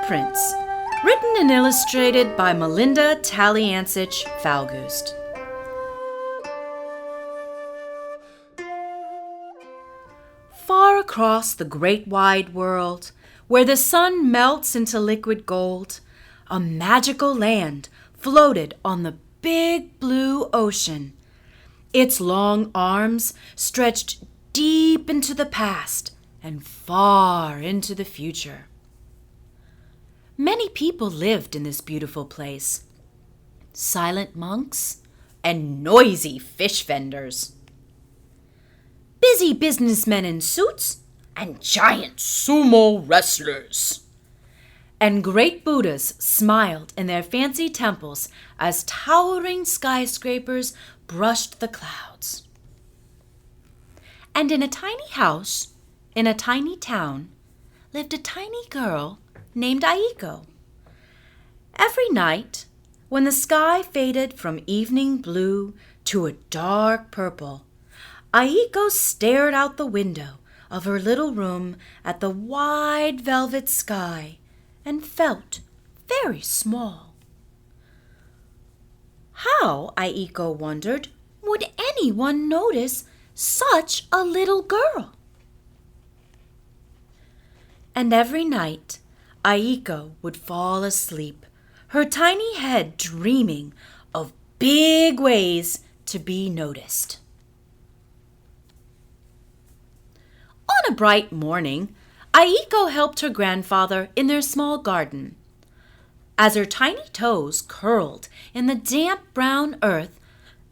Footprints, written and illustrated by Melinda Taliancich Falgoust. Far across the great wide world, where the sun melts into liquid gold, a magical land floated on the big blue ocean. Its long arms stretched deep into the past and far into the future. Many people lived in this beautiful place. Silent monks and noisy fish vendors. Busy businessmen in suits and giant sumo wrestlers. And great Buddhas smiled in their fancy temples as towering skyscrapers brushed the clouds. And in a tiny house, in a tiny town, lived a tiny girl named Aiko. Every night, when the sky faded from evening blue to a dark purple, Aiko stared out the window of her little room at the wide velvet sky and felt very small. How, Aiko wondered, would anyone notice such a little girl? And every night, Aiko would fall asleep, her tiny head dreaming of big ways to be noticed. On a bright morning, Aiko helped her grandfather in their small garden. As her tiny toes curled in the damp brown earth,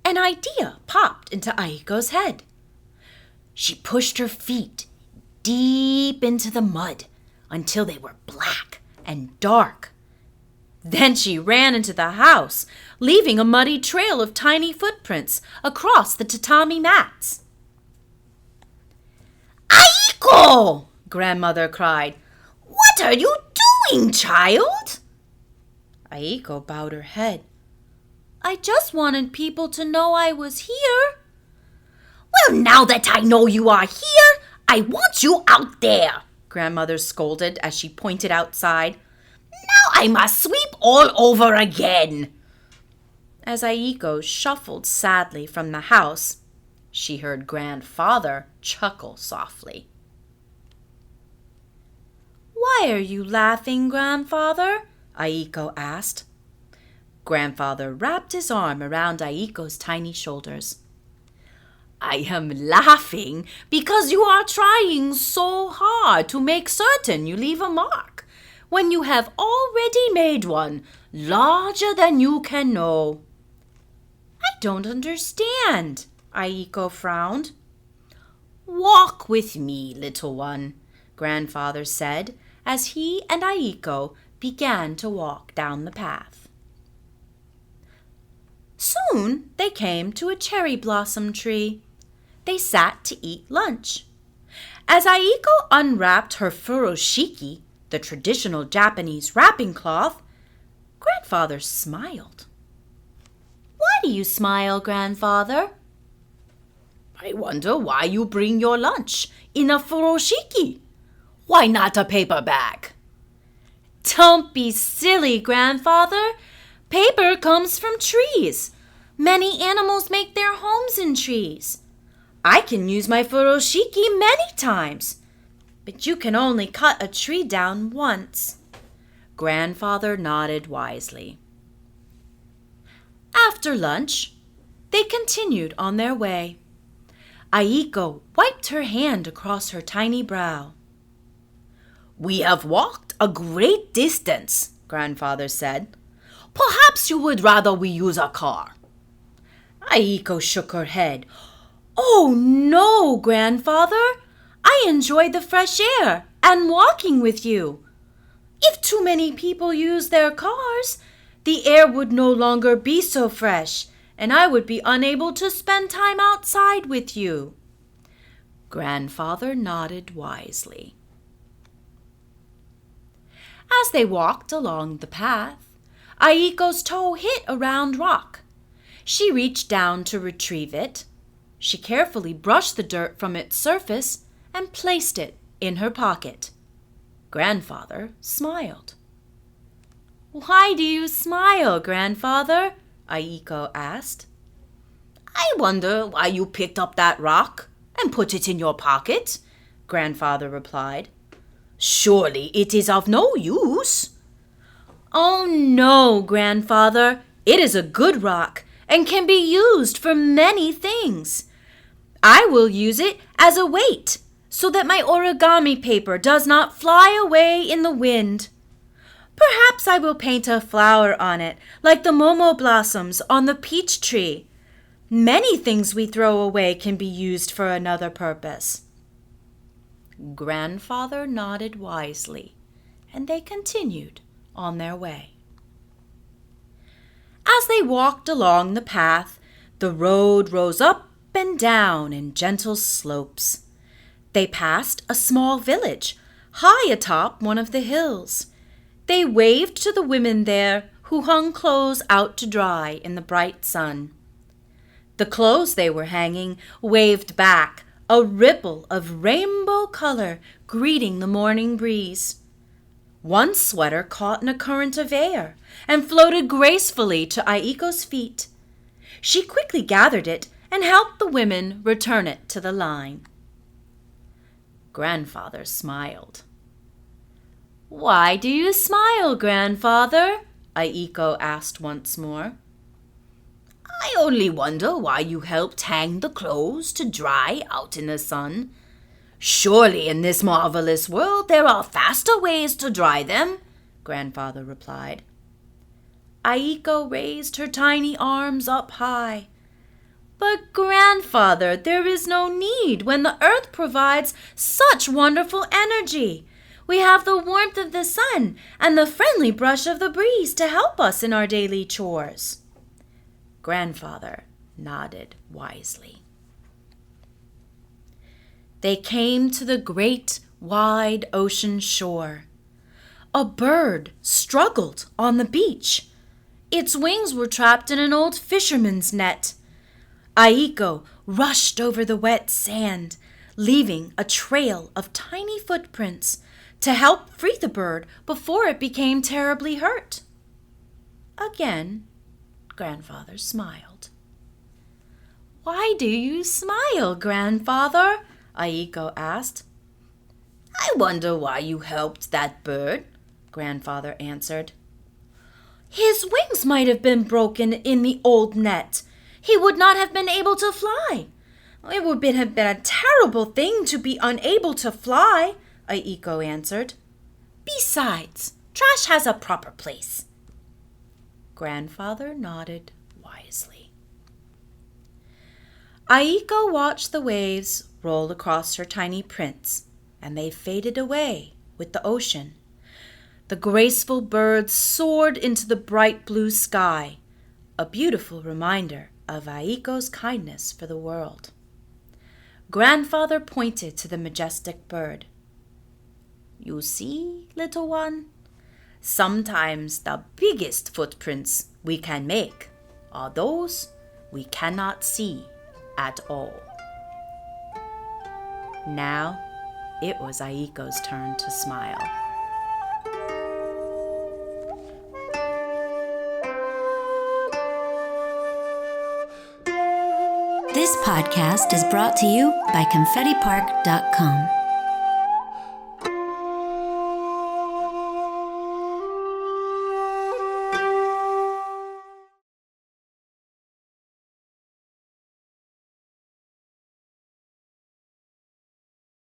an idea popped into Aiko's head. She pushed her feet deep into the mud until they were black and dark. Then she ran into the house, leaving a muddy trail of tiny footprints across the tatami mats. "Aiko!" Grandmother cried. "What are you doing, child?" Aiko bowed her head. "I just wanted people to know I was here." "Well, now that I know you are here, I want you out there," Grandmother scolded as she pointed outside. "Now I must sweep all over again." As Aiko shuffled sadly from the house, she heard Grandfather chuckle softly. "Why are you laughing, Grandfather?" Aiko asked. Grandfather wrapped his arm around Aiko's tiny shoulders. "I am laughing because you are trying so hard to make certain you leave a mark when you have already made one larger than you can know." "I don't understand," Aiko frowned. "Walk with me, little one," Grandfather said as he and Aiko began to walk down the path. Soon they came to a cherry blossom tree. They sat to eat lunch. As Aiko unwrapped her furoshiki, the traditional Japanese wrapping cloth, Grandfather smiled. "Why do you smile, Grandfather?" "I wonder why you bring your lunch in a furoshiki. Why not a paper bag?" "Don't be silly, Grandfather. Paper comes from trees. Many animals make their homes in trees. I can use my furoshiki many times, but you can only cut a tree down once." Grandfather nodded wisely. After lunch, they continued on their way. Aiko wiped her hand across her tiny brow. "We have walked a great distance," Grandfather said. "Perhaps you would rather we use a car." Aiko shook her head. "Oh, no, Grandfather. I enjoy the fresh air and walking with you. If too many people use their cars, the air would no longer be so fresh, and I would be unable to spend time outside with you." Grandfather nodded wisely. As they walked along the path, Aiko's toe hit a round rock. She reached down to retrieve it. She carefully brushed the dirt from its surface and placed it in her pocket. Grandfather smiled. Why do you smile, Grandfather? Aiko asked. I wonder why you picked up that rock and put it in your pocket, Grandfather replied. Surely it is of no use. Oh no, Grandfather. It is a good rock and can be used for many things. I will use it as a weight so that my origami paper does not fly away in the wind. Perhaps I will paint a flower on it, like the momo blossoms on the peach tree. Many things we throw away can be used for another purpose. Grandfather nodded wisely, and they continued on their way. As they walked along the path, the road rose up and down in gentle slopes. They passed a small village, high atop one of the hills. They waved to the women there who hung clothes out to dry in the bright sun. The clothes they were hanging waved back, a ripple of rainbow color greeting the morning breeze. One sweater caught in a current of air and floated gracefully to Aiko's feet. She quickly gathered it and helped the women return it to the line. Grandfather smiled. Why do you smile, Grandfather? Aiko asked once more. I only wonder why you helped hang the clothes to dry out in the sun. Surely in this marvelous world there are faster ways to dry them, Grandfather replied. Aiko raised her tiny arms up high. But Grandfather, there is no need when the earth provides such wonderful energy. We have the warmth of the sun and the friendly brush of the breeze to help us in our daily chores. Grandfather nodded wisely. They came to the great, wide ocean shore. A bird struggled on the beach. Its wings were trapped in an old fisherman's net. Aiko rushed over the wet sand, leaving a trail of tiny footprints to help free the bird before it became terribly hurt. Again, Grandfather smiled. Why do you smile, Grandfather? Aiko asked. I wonder why you helped that bird, Grandfather answered. His wings might have been broken in the old net. He would not have been able to fly. It would have been a terrible thing to be unable to fly, Aiko answered. Besides, trash has a proper place. Grandfather nodded wisely. Aiko watched the waves roll across her tiny prints, and they faded away with the ocean. The graceful birds soared into the bright blue sky, a beautiful reminder of Aiko's kindness for the world. Grandfather pointed to the majestic bird. You see, little one? Sometimes the biggest footprints we can make are those we cannot see at all. Now it was Aiko's turn to smile. This podcast is brought to you by ConfettiPark.com.